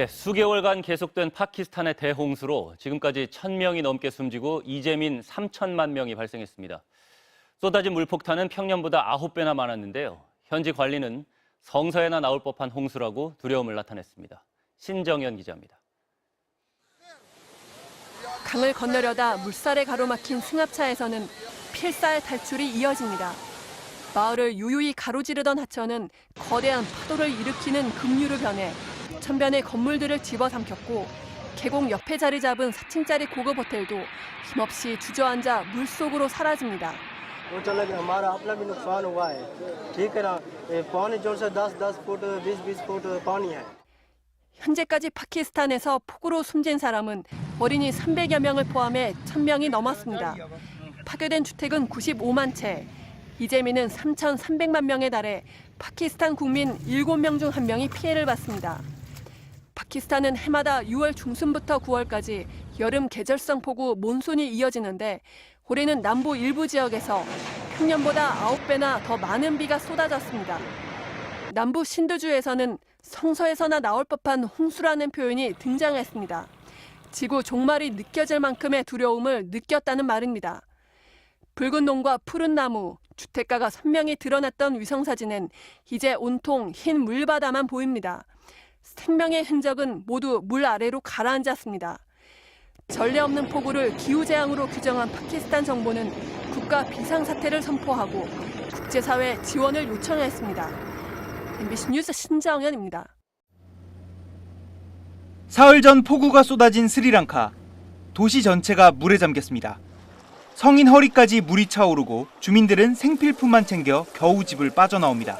수개월간 계속된 파키스탄의 대홍수로 지금까지 1,000명이 넘게 숨지고 이재민 3천만 명이 발생했습니다. 쏟아진 물폭탄은 평년보다 9배나 많았는데요. 현지 관리는 성서에나 나올 법한 홍수라고 두려움을 나타냈습니다. 신정연 기자입니다. 강을 건너려다 물살에 가로막힌 승합차에서는 필사의 탈출이 이어집니다. 마을을 유유히 가로지르던 하천은 거대한 파도를 일으키는 급류로 변해 천변의 건물들을 집어삼켰고 계곡 옆에 자리 잡은 4층짜리 고급 호텔도 힘없이 주저앉아 물속으로 사라집니다. 현재까지 파키스탄에서 폭우로 숨진 사람은 어린이 300여 명을 포함해 1,000명이 넘었습니다. 파괴된 주택은 95만 채, 이재민은 3,300만 명에 달해 파키스탄 국민 7명 중 1명이 피해를 봤습니다. 파키스탄은 해마다 6월 중순부터 9월까지 여름 계절성 폭우 몬순이 이어지는데 올해는 남부 일부 지역에서 평년보다 9배나 더 많은 비가 쏟아졌습니다. 남부 신드주에서는 성서에서나 나올 법한 홍수라는 표현이 등장했습니다. 지구 종말이 느껴질 만큼의 두려움을 느꼈다는 말입니다. 붉은 논과 푸른 나무, 주택가가 선명히 드러났던 위성사진엔 이제 온통 흰 물바다만 보입니다. 생명의 흔적은 모두 물 아래로 가라앉았습니다. 전례 없는 폭우를 기후재앙으로 규정한 파키스탄 정부는 국가 비상사태를 선포하고 국제사회 지원을 요청했습니다. MBC 뉴스 신정연입니다. 사흘 전 폭우가 쏟아진 스리랑카. 도시 전체가 물에 잠겼습니다. 성인 허리까지 물이 차오르고 주민들은 생필품만 챙겨 겨우 집을 빠져나옵니다.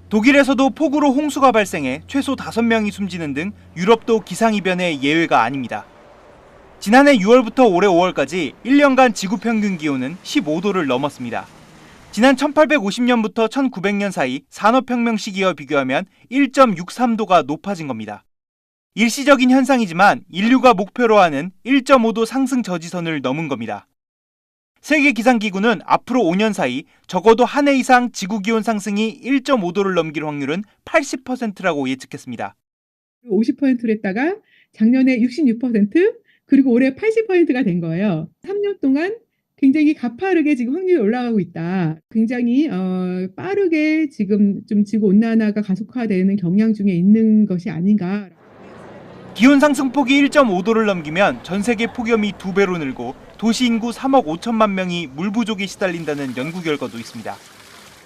독일에서도 폭우로 홍수가 발생해 최소 5명이 숨지는 등 유럽도 기상이변의 예외가 아닙니다. 지난해 6월부터 올해 5월까지 1년간 지구 평균 기온은 15도를 넘었습니다. 지난 1850년부터 1900년 사이 산업혁명 시기와 비교하면 1.63도가 높아진 겁니다. 일시적인 현상이지만 인류가 목표로 하는 1.5도 상승 저지선을 넘은 겁니다. 세계기상기구는 앞으로 5년 사이 적어도 한 해 이상 지구기온 상승이 1.5도를 넘길 확률은 80%라고 예측했습니다. 50%를 했다가 작년에 66%, 그리고 올해 80%가 된 거예요. 3년 동안 굉장히 가파르게 지금 확률이 올라가고 있다. 굉장히 빠르게 지금 좀 지구온난화가 가속화되는 경향 중에 있는 것이 아닌가. 기온 상승폭이 1.5도를 넘기면 전 세계 폭염이 2배로 늘고 도시 인구 3억 5천만 명이 물 부족에 시달린다는 연구 결과도 있습니다.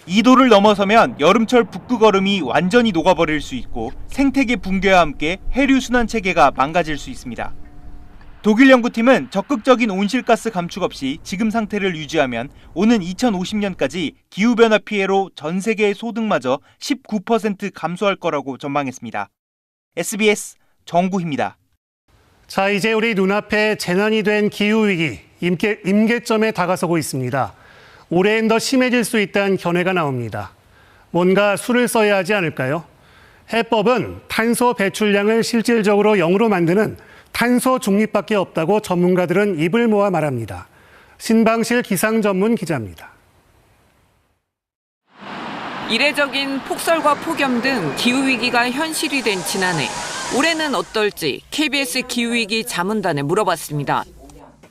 2도를 넘어서면 여름철 북극 얼음이 완전히 녹아버릴 수 있고 생태계 붕괴와 함께 해류 순환 체계가 망가질 수 있습니다. 독일 연구팀은 적극적인 온실가스 감축 없이 지금 상태를 유지하면 오는 2050년까지 기후변화 피해로 전 세계의 소득마저 19% 감소할 거라고 전망했습니다. SBS 정구희입니다. 자, 이제 우리 눈앞에 재난이 된 기후위기, 임계점에 다가서고 있습니다. 올해엔 더 심해질 수 있다는 견해가 나옵니다. 뭔가 수를 써야 하지 않을까요? 해법은 탄소 배출량을 실질적으로 0으로 만드는 탄소 중립밖에 없다고 전문가들은 입을 모아 말합니다. 신방실 기상 전문 기자입니다. 이례적인 폭설과 폭염 등 기후위기가 현실이 된 지난해. 올해는 어떨지 KBS 기후위기 자문단에 물어봤습니다.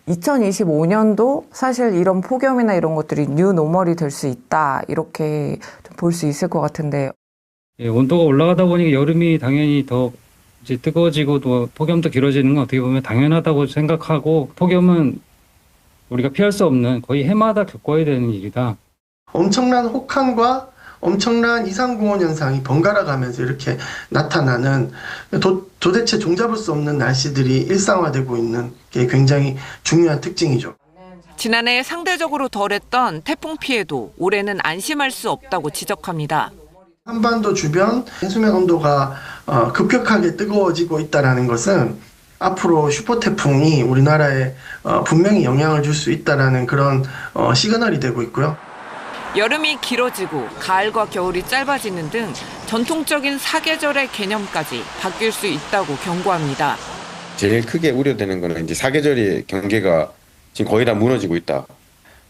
2025년도 사실 이런 폭염이나 이런 것들이 뉴노멀이 될 수 있다, 이렇게 볼 수 있을 것 같은데. 온도가 올라가다 보니까 여름이 당연히 더 이제 뜨거워지고 또 폭염도 길어지는 건 어떻게 보면 당연하다고 생각하고, 폭염은 우리가 피할 수 없는 거의 해마다 겪어야 되는 일이다. 엄청난 혹한과 엄청난 이상고온 현상이 번갈아 가면서 이렇게 나타나는 도대체 종잡을 수 없는 날씨들이 일상화되고 있는 게 굉장히 중요한 특징이죠. 지난해 상대적으로 덜했던 태풍 피해도 올해는 안심할 수 없다고 지적합니다. 한반도 주변 해수면 온도가 급격하게 뜨거워지고 있다는 것은 앞으로 슈퍼태풍이 우리나라에 분명히 영향을 줄 수 있다는 그런 시그널이 되고 있고요. 여름이 길어지고 가을과 겨울이 짧아지는 등 전통적인 사계절의 개념까지 바뀔 수 있다고 경고합니다. 제일 크게 우려되는 거는 이제 사계절의 경계가 지금 거의 다 무너지고 있다.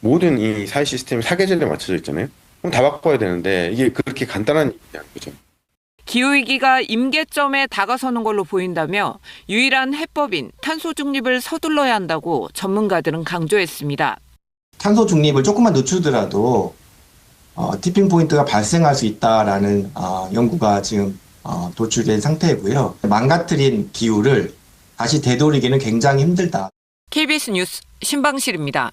모든 이 사회 시스템이 사계절에 맞춰져 있잖아요. 그럼 다 바꿔야 되는데 이게 그렇게 간단한 일이냐는 거죠. 기후위기가 임계점에 다가서는 걸로 보인다며 유일한 해법인 탄소 중립을 서둘러야 한다고 전문가들은 강조했습니다. 탄소 중립을 조금만 늦추더라도 티핑 포인트가 발생할 수 있다라는 연구가 지금 도출된 상태이고요. 망가뜨린 기후를 다시 되돌리기는 굉장히 힘들다. KBS 뉴스 신방실입니다.